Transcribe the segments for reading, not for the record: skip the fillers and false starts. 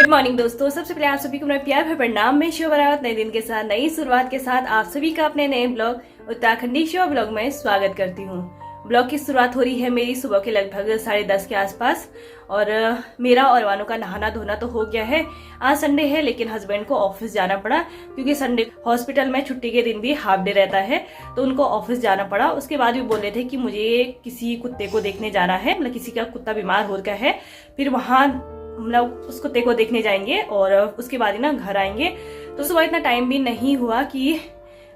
Good morning दोस्तों, सबसे पहले आप सभी को मेरा प्यार भरा प्रणाम। मैं शिवा बरावत नए दिन के साथ नई शुरुआत के साथ आप सभी का अपने नए ब्लॉग उत्तराखंडी शिवा ब्लॉग में स्वागत करती हूँ। ब्लॉग की शुरुआत हो रही है मेरी सुबह के लगभग 10:30 के आसपास और मेरा और वानू का नहाना धोना तो हो गया है। आज संडे है लेकिन हस्बैंड को ऑफिस जाना पड़ा क्योंकि संडे हॉस्पिटल में छुट्टी के दिन भी हाफ डे रहता है, तो उनको ऑफिस जाना पड़ा। उसके बाद भी बोल रहे थे कि मुझे किसी कुत्ते को देखने जाना है, मतलब किसी का कुत्ता बीमार हो गया है, फिर वहां मतलब उस कुत्ते को देखने जाएंगे और उसके बाद ही ना घर आएंगे। तो सुबह इतना टाइम भी नहीं हुआ कि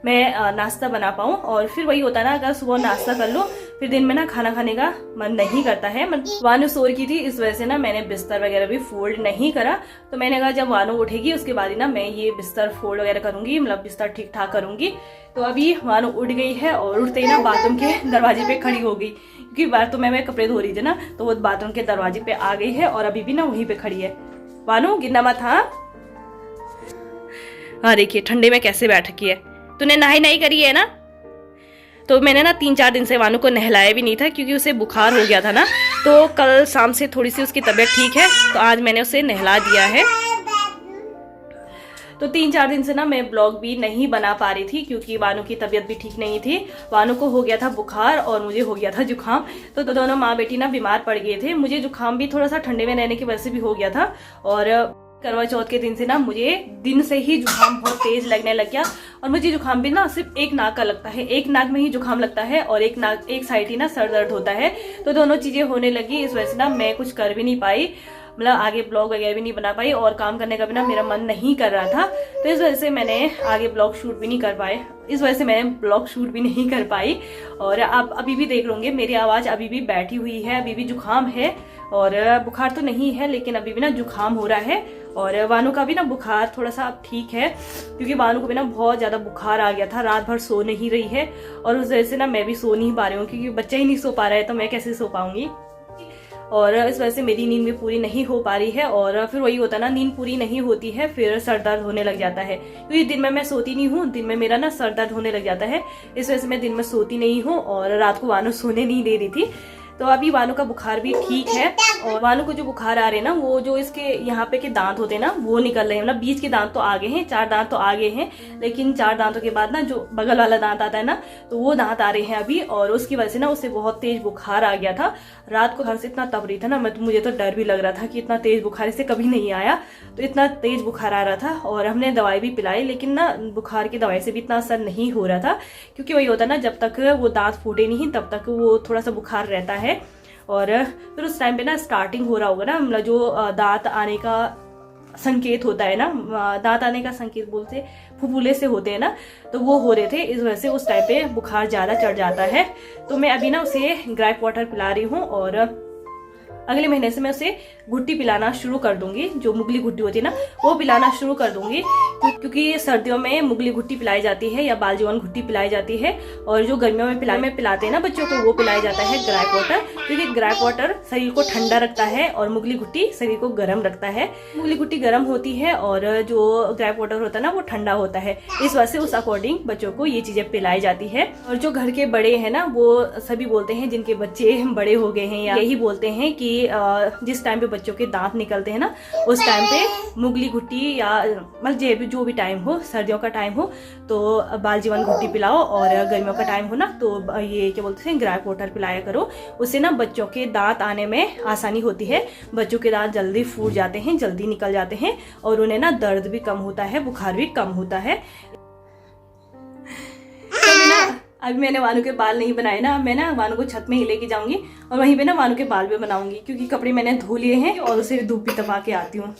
मैं नाश्ता बना पाऊँ, और फिर वही होता है ना, अगर सुबह नाश्ता कर लो फिर दिन में ना खाना खाने का मन नहीं करता है। वानू सो रही थी, इस वजह से ना मैंने बिस्तर वगैरह भी फोल्ड नहीं करा। तो मैंने कहा जब वानू उठेगी उसके बाद ही ना मैं ये बिस्तर फोल्ड वगैरह करूंगी, मतलब बिस्तर ठीक ठाक करूंगी। तो अभी वानू उठ गई है और उठते ही ना बाथरूम के दरवाजे पे खड़ी हो गई, क्योंकि बाथरूम में मैं कपड़े धो रही थी ना, तो वो बाथरूम के दरवाजे पे आ गई है और अभी भी ना वहीं पे खड़ी है। वानू गिरना मत। हाँ देखिए ठंडे में कैसे बैठ रखी है। तूने नहाई नहीं करी है ना? तो मैंने ना 3-4 दिन से वानू को नहलाया भी नहीं था क्योंकि उसे बुखार हो गया था ना, तो कल शाम से थोड़ी सी उसकी तबीयत ठीक है, तो आज मैंने उसे नहला दिया है। तो 3-4 दिन से ना मैं ब्लॉग भी नहीं बना पा रही थी क्योंकि वानू की तबीयत भी ठीक नहीं थी। वानू को हो गया था बुखार और मुझे हो गया था जुकाम, तो दोनों माँ बेटी ना बीमार पड़ गए थे। मुझे जुकाम भी थोड़ा सा ठंडे में रहने की वजह से भी हो गया था, और करवा चौथ के दिन से ना मुझे दिन से ही जुकाम बहुत तेज लगने लग गया। और मुझे जुकाम भी ना सिर्फ एक नाक का लगता है, एक नाक में ही जुकाम लगता है और एक साइड ही ना सर दर्द होता है। तो दोनों चीजें होने लगी, इस वजह से ना मैं कुछ कर भी नहीं पाई, मतलब आगे ब्लॉग वगैरह भी नहीं बना पाई और काम करने का भी ना मेरा मन नहीं कर रहा था। तो इस वजह से मैंने आगे ब्लॉग शूट भी नहीं कर पाई। और आप अभी भी देख लोगे मेरी आवाज अभी भी बैठी हुई है, अभी भी जुकाम है और बुखार तो नहीं है लेकिन अभी भी ना जुकाम हो रहा है। और वानू का भी ना बुखार थोड़ा सा अब ठीक है क्योंकि वानू को भी ना बहुत ज्यादा बुखार आ गया था, रात भर सो नहीं रही है और उस वजह से ना मैं भी सो नहीं पा रही हूँ क्योंकि बच्चा ही नहीं सो पा रहा है तो मैं कैसे सो पाऊंगी। और इस वजह से मेरी नींद भी पूरी नहीं हो पा रही है, और फिर वही होता है ना, नींद पूरी नहीं होती है फिर सर दर्द होने लग जाता है क्योंकि दिन में मैं सोती नहीं हूँ, दिन में मेरा ना सर दर्द होने लग जाता है। इस वजह से मैं दिन में सोती नहीं हूँ और रात को वानू सोने नहीं दे रही थी। तो अभी वानू का बुखार भी ठीक है, और वानू को जो बुखार आ रहे हैं ना, वो जो इसके यहाँ पे के दांत होते हैं ना वो निकल रहे हैं, मतलब बीच के दांत तो आगे हैं, 4 दांत तो आगे हैं, लेकिन 4 दांतों के बाद ना जो बगल वाला दांत आता है ना, तो वो दांत आ रहे हैं अभी, और उसकी वजह से ना उसे बहुत तेज बुखार आ गया था। रात को घर से इतना तप रही था ना, मुझे तो डर भी लग रहा था कि इतना तेज बुखार इसे कभी नहीं आया, तो इतना तेज बुखार आ रहा था। और हमने दवाई भी पिलाई लेकिन ना बुखार की दवाई से भी इतना असर नहीं हो रहा था क्योंकि वही होता ना, जब तक वो दांत फूटे नहीं तब तक वो थोड़ा सा बुखार रहता है। और फिर उस टाइम पे ना स्टार्टिंग हो रहा होगा ना, मतलब जो दांत आने का संकेत होता है ना, दांत आने का संकेत बोलते फुफुले से होते हैं ना, तो वो हो रहे थे, इस वजह से उस टाइम पे बुखार ज्यादा चढ़ जाता है। तो मैं अभी ना उसे ग्राइप वाटर पिला रही हूँ और अगले महीने से मैं उसे घुट्टी पिलाना शुरू कर दूंगी, जो मुगली घुट्टी होती है ना वो पिलाना शुरू कर दूंगी, क्योंकि सर्दियों में मुगली घुट्टी पिलाई जाती है या बालजीवन घुट्टी पिलाई जाती है, और जो गर्मियों में पिलाते हैं ना बच्चों को वो पिलाया जाता है ग्राइप वाटर, क्योंकि ग्राइप वाटर शरीर को ठंडा रखता है और मुगली घुट्टी शरीर को गर्म रखता है। मुगली घुट्टी गर्म होती है और जो ग्राइप वाटर होता है ना वो ठंडा होता है, इस वजह से उस अकॉर्डिंग बच्चों को ये चीजें पिलाई जाती है। और जो घर के बड़े हैं ना वो सभी बोलते हैं, जिनके बच्चे बड़े हो गए हैं या यही बोलते हैं कि जिस टाइम पे बच्चों के दांत निकलते हैं ना उस टाइम पे मुगली घुट्टी या मतलब जो भी टाइम हो, सर्दियों का टाइम हो तो बालजीवन घुट्टी पिलाओ, और गर्मियों का टाइम हो ना तो ये क्या बोलते हैं ग्राइप वाटर पिलाया करो। उससे ना बच्चों के दांत आने में आसानी होती है, बच्चों के दांत जल्दी फूट जाते हैं, जल्दी निकल जाते हैं और उन्हें ना दर्द भी कम होता है, बुखार भी कम होता है। अभी मैंने वानू के बाल नहीं बनाए ना, मैं ना वानू को छत में ही लेके जाऊंगी और वहीं पे ना वानू के बाल भी बनाऊंगी, क्योंकि कपड़े मैंने धो लिए हैं और उसे धूप भी तपा के आती हूँ।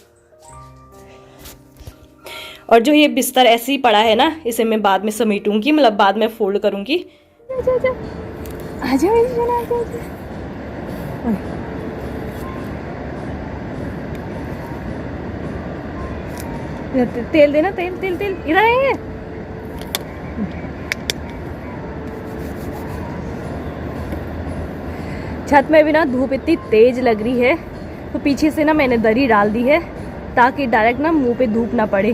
और जो ये बिस्तर ऐसे ही पड़ा है ना, इसे मैं बाद में समेटूंगी, मतलब बाद में फोल्ड करूंगी। तेल देना, तेल तेल तेल इधर आएंगे। छत में भी ना धूप इतनी तेज लग रही है, तो पीछे से ना मैंने दरी डाल दी है ताकि डायरेक्ट ना मुंह पे धूप ना पड़े।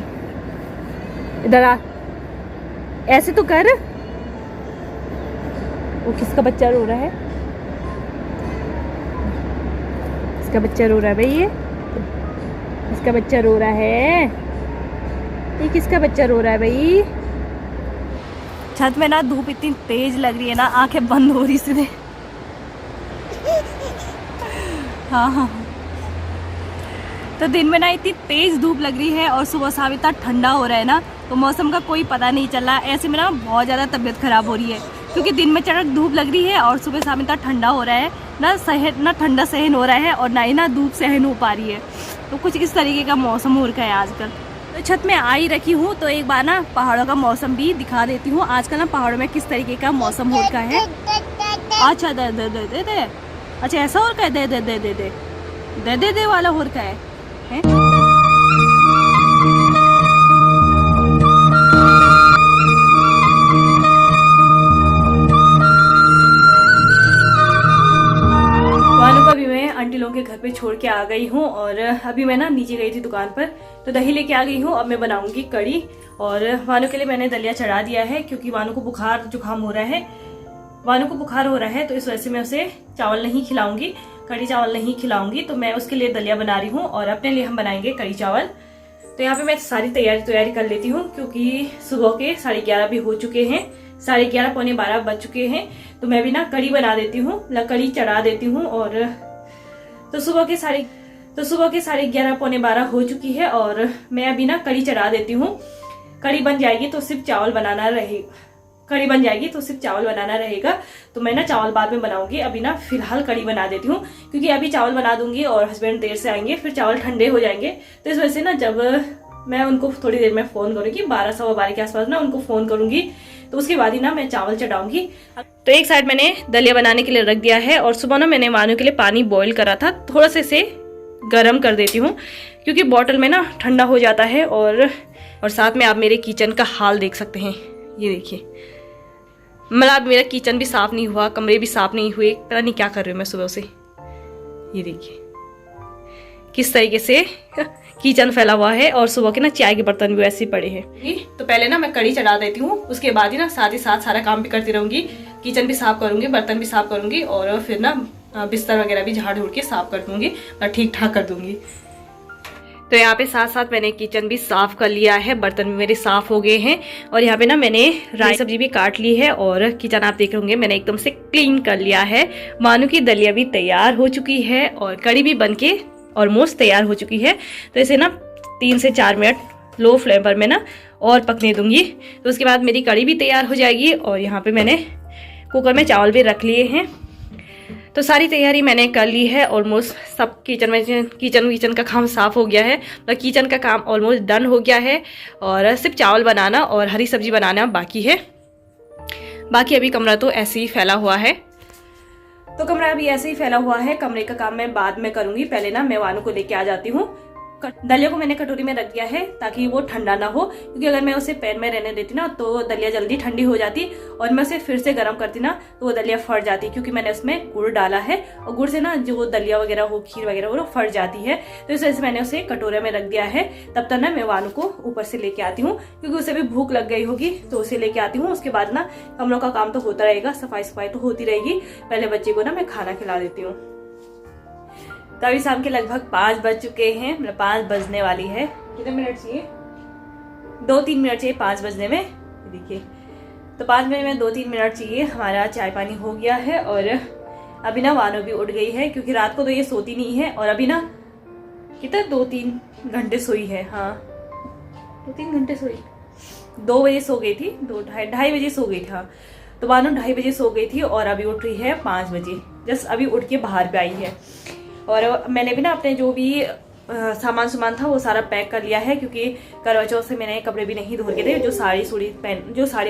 इधर आ, ऐसे तो कर। वो किसका बच्चा रो रहा है? इसका बच्चा रो रहा है भाई। ये इसका बच्चा रो रहा है। ये किसका बच्चा रो रहा है भाई? छत में ना धूप इतनी तेज लग रही है ना, आंखें बंद हो रही सीधे। हाँ हाँ, तो दिन में ना इतनी तेज धूप लग रही है और सुबह शाम इतना ठंडा हो रहा है ना, तो मौसम का कोई पता नहीं चल रहा। ऐसे में ना बहुत ज़्यादा तबीयत खराब हो रही है, क्योंकि दिन में चढ़क धूप लग रही है और सुबह शाम इतना ठंडा हो रहा है ना ठंडा सहन हो रहा है और ना ही ना धूप सहन हो पा रही है। तो कुछ इस तरीके का मौसम हो रखा है आजकल। तो छत में आ ही रखी हूँ, तो एक बार ना पहाड़ों का मौसम भी दिखा देती हूँ। आजकल ना पहाड़ों में किस तरीके का मौसम हो रखा है। अच्छा दे दे दे दे दे, अच्छा ऐसा हो रखा है, दे दे दे दे दे दे दे दे वाला हो रखा है। वानू को भी मैं आंटी लोगों के घर पे छोड़ के आ गई हूँ और अभी मैं ना नीचे गई थी दुकान पर, तो दही लेके आ गई हूँ। अब मैं बनाऊंगी कड़ी और वानू के लिए मैंने दलिया चढ़ा दिया है, क्योंकि वानू को बुखार जुकाम हो रहा है। वानू को बुखार हो रहा है तो इस वजह से मैं उसे चावल नहीं खिलाऊंगी, कड़ी चावल नहीं खिलाऊंगी। तो मैं उसके लिए दलिया बना रही हूँ और अपने लिए हम बनाएंगे कड़ी चावल। तो यहाँ पे मैं सारी तैयारी कर लेती हूँ, क्योंकि सुबह के 11:30 भी हो चुके हैं, 11:30 पौने 12 बज चुके हैं। तो मैं भी ना कड़ी बना देती हूँ, कड़ी चढ़ा देती हूँ। और तो सुबह के 11:30 पौने 12 हो चुकी है और मैं अभी ना कड़ी चढ़ा देती हूँ। कड़ी बन जाएगी तो सिर्फ चावल बनाना रहेगा। तो मैं ना चावल बाद में बनाऊंगी, अभी ना फिलहाल कड़ी बना देती हूँ, क्योंकि अभी चावल बना दूंगी और हस्बैंड देर से आएंगे, फिर चावल ठंडे हो जाएंगे। तो इस वजह से ना जब मैं उनको थोड़ी देर में फोन करूंगी, 12 सवा 12 के आसपास ना उनको फोन करूंगी, तो उसके बाद ही ना मैं चावल चढ़ाऊंगी। तो एक साइड मैंने दलिया बनाने के लिए रख दिया है और सुबह ना मैंने वानू के लिए पानी बॉईल करा था, थोड़ा सा इसे गर्म कर देती हूँ, क्योंकि बॉटल में ना ठंडा हो जाता है। और साथ में आप मेरे किचन का हाल देख सकते हैं, ये देखिए, मतलब मेरा किचन भी साफ नहीं हुआ, कमरे भी साफ नहीं हुए, पता नहीं क्या कर रही हूँ मैं सुबह से। ये देखिए किस तरीके से किचन फैला हुआ है और सुबह के ना चाय के बर्तन भी वैसे ही पड़े हैं। तो पहले ना मैं कड़ी चढ़ा देती हूँ, उसके बाद ही ना साथ ही साथ सारा काम भी करती रहूंगी, किचन भी साफ करूंगी, बर्तन भी साफ करूंगी और फिर ना बिस्तर वगैरह भी झाड़ झूड़ के साफ कर दूंगी और ठीक ठाक कर दूंगी। तो यहाँ पे साथ साथ मैंने किचन भी साफ कर लिया है, बर्तन भी मेरे साफ हो गए हैं और यहाँ पे ना मैंने राई सब्जी भी काट ली है और किचन आप देख रहे होंगे मैंने एकदम से क्लीन कर लिया है। मानू की दलिया भी तैयार हो चुकी है और कड़ी भी बनके ऑलमोस्ट तैयार हो चुकी है। तो इसे ना 3 से 4 मिनट लो फ्लेम पर मैं ना और पकने दूंगी, तो उसके बाद मेरी कड़ी भी तैयार हो जाएगी। और यहाँ पे मैंने कुकर में चावल भी रख लिए हैं। तो सारी तैयारी मैंने कर ली है, ऑलमोस्ट सब किचन का काम साफ हो गया है, मतलब किचन का काम ऑलमोस्ट डन हो गया है और सिर्फ चावल बनाना और हरी सब्जी बनाना बाकी है। बाकी अभी कमरा तो ऐसे ही फैला हुआ है, तो कमरा अभी ऐसे ही फैला हुआ है। कमरे का काम मैं बाद में करूंगी, पहले ना मैं वानू को लेके आ जाती हूँ। दलिया को मैंने कटोरी में रख दिया है ताकि वो ठंडा ना हो, क्योंकि अगर मैं उसे पैन में रहने देती ना तो दलिया जल्दी ठंडी हो जाती और मैं उसे फिर से गर्म करती ना तो वो दलिया फट जाती, क्योंकि मैंने उसमें गुड़ डाला है और गुड़ से ना जो दलिया वगैरह हो, खीर वगैरह हो, वो फट जाती है। तो इस वजह से मैंने उसे कटोरे में रख दिया है। तब तक ना मैं वानू को ऊपर से लेके आती हूँ, क्योंकि उसे भी भूख लग गई होगी, तो उसे लेके आती हूँ। उसके बाद ना कमरों का काम तो होता रहेगा, सफाई तो होती रहेगी। पहले बच्चे को ना मैं खाना खिला देती हूँ। तो अभी शाम के लगभग 5 बज चुके हैं, मतलब 5 बजने वाली है। कितने मिनट चाहिए? 2-3 मिनट चाहिए 5 बजने में। देखिए तो 5 बजने में 2-3 मिनट चाहिए। हमारा चाय पानी हो गया है और अभी ना वानू भी उठ गई है, क्योंकि रात को तो ये सोती नहीं है और अभी ना कितना 2-3 घंटे सोई है। हाँ 2-3 घंटे सोई, 2 बजे सो गई थी, 2-2:30 बजे सो गई था। तो वानू 2:30 बजे सो गई थी और अभी उठ रही है 5 बजे, जस्ट अभी उठ के बाहर पे आई है। और मैंने भी ना अपने जो भी सामान था वो सारा पैक कर लिया है, क्योंकि करवा चौथ से मैंने कपड़े भी नहीं धो के थे। जो साड़ी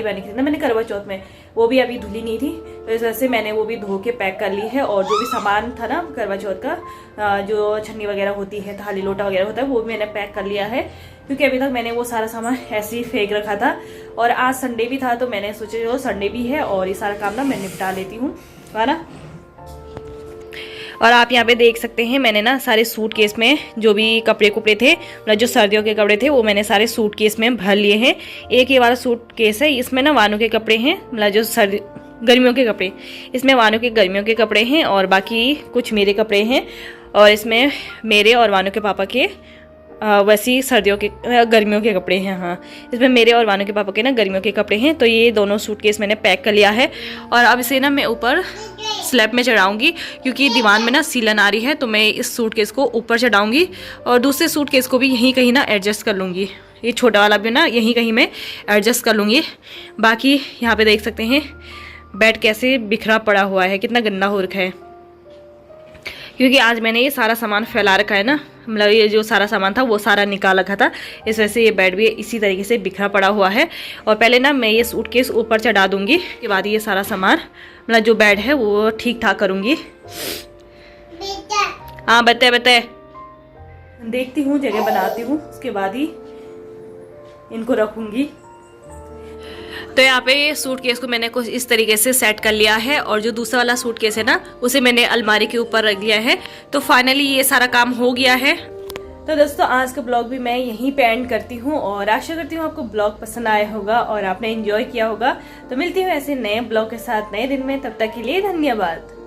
पहनी थी ना मैंने करवा चौथ में, वो भी अभी धुली नहीं थी, तो इस वजह से मैंने वो भी धो के पैक कर ली है। और जो भी सामान था ना करवा चौथ का, जो छन्नी वगैरह होती है, थाली लोटा वगैरह होता है, वो भी मैंने पैक कर लिया है, क्योंकि अभी तक मैंने वो सारा सामान ऐसे ही फेंक रखा था। और आज संडे भी था, तो मैंने सोचा जो संडे भी है और ये सारा काम ना मैं निपटा लेती हूँ, है ना। और आप यहाँ पे देख सकते हैं मैंने ना सारे सूटकेस में जो भी कपड़े थे, मतलब जो सर्दियों के कपड़े थे, वो मैंने सारे सूटकेस में भर लिए हैं। एक ये वाला सूटकेस है, इसमें ना वानू के कपड़े हैं, मतलब जो गर्मियों के कपड़े, इसमें वानू के गर्मियों के कपड़े हैं और बाकी कुछ मेरे कपड़े हैं। और इसमें मेरे और वानू के पापा के वैसी सर्दियों के गर्मियों के कपड़े हैं। हाँ, इसमें मेरे और वानू के पापा के ना गर्मियों के कपड़े हैं। तो ये दोनों सूटकेस मैंने पैक कर लिया है और अब इसे ना मैं ऊपर स्लैब में चढ़ाऊंगी, क्योंकि दीवार में ना सीलन आ रही है। तो मैं इस सूटकेस को ऊपर चढ़ाऊंगी और दूसरे सूटकेस को भी यहीं कहीं ना एडजस्ट कर लूँगी। ये छोटा वाला भी ना यहीं कहीं मैं एडजस्ट कर लूँगी। बाकी यहाँ पे देख सकते हैं बेड कैसे बिखरा पड़ा हुआ है, कितना गंदा हो रखा है, क्योंकि आज मैंने ये सारा सामान फैला रखा है ना, मतलब ये जो सारा सामान था वो सारा निकाल रखा था, इस वजह से ये बेड भी इसी तरीके से बिखरा पड़ा हुआ है। और पहले ना मैं ये सूटकेस ऊपर चढ़ा दूंगी, उसके बाद ये सारा सामान मतलब जो बेड है वो ठीक ठाक करूँगी। हाँ बता देखती हूँ, जगह बनाती हूँ, उसके बाद ही इनको रखूँगी। तो यहाँ पे सूटकेस को मैंने कुछ इस तरीके से सेट कर लिया है और जो दूसरा वाला सूटकेस है ना उसे मैंने अलमारी के ऊपर रख दिया है। तो फाइनली ये सारा काम हो गया है। तो दोस्तों आज का ब्लॉग भी मैं यहीं पे एंड करती हूँ और आशा करती हूँ आपको ब्लॉग पसंद आया होगा और आपने एंजॉय किया होगा। तो मिलती हूँ ऐसे नए ब्लॉग के साथ नए दिन में, तब तक के लिए धन्यवाद।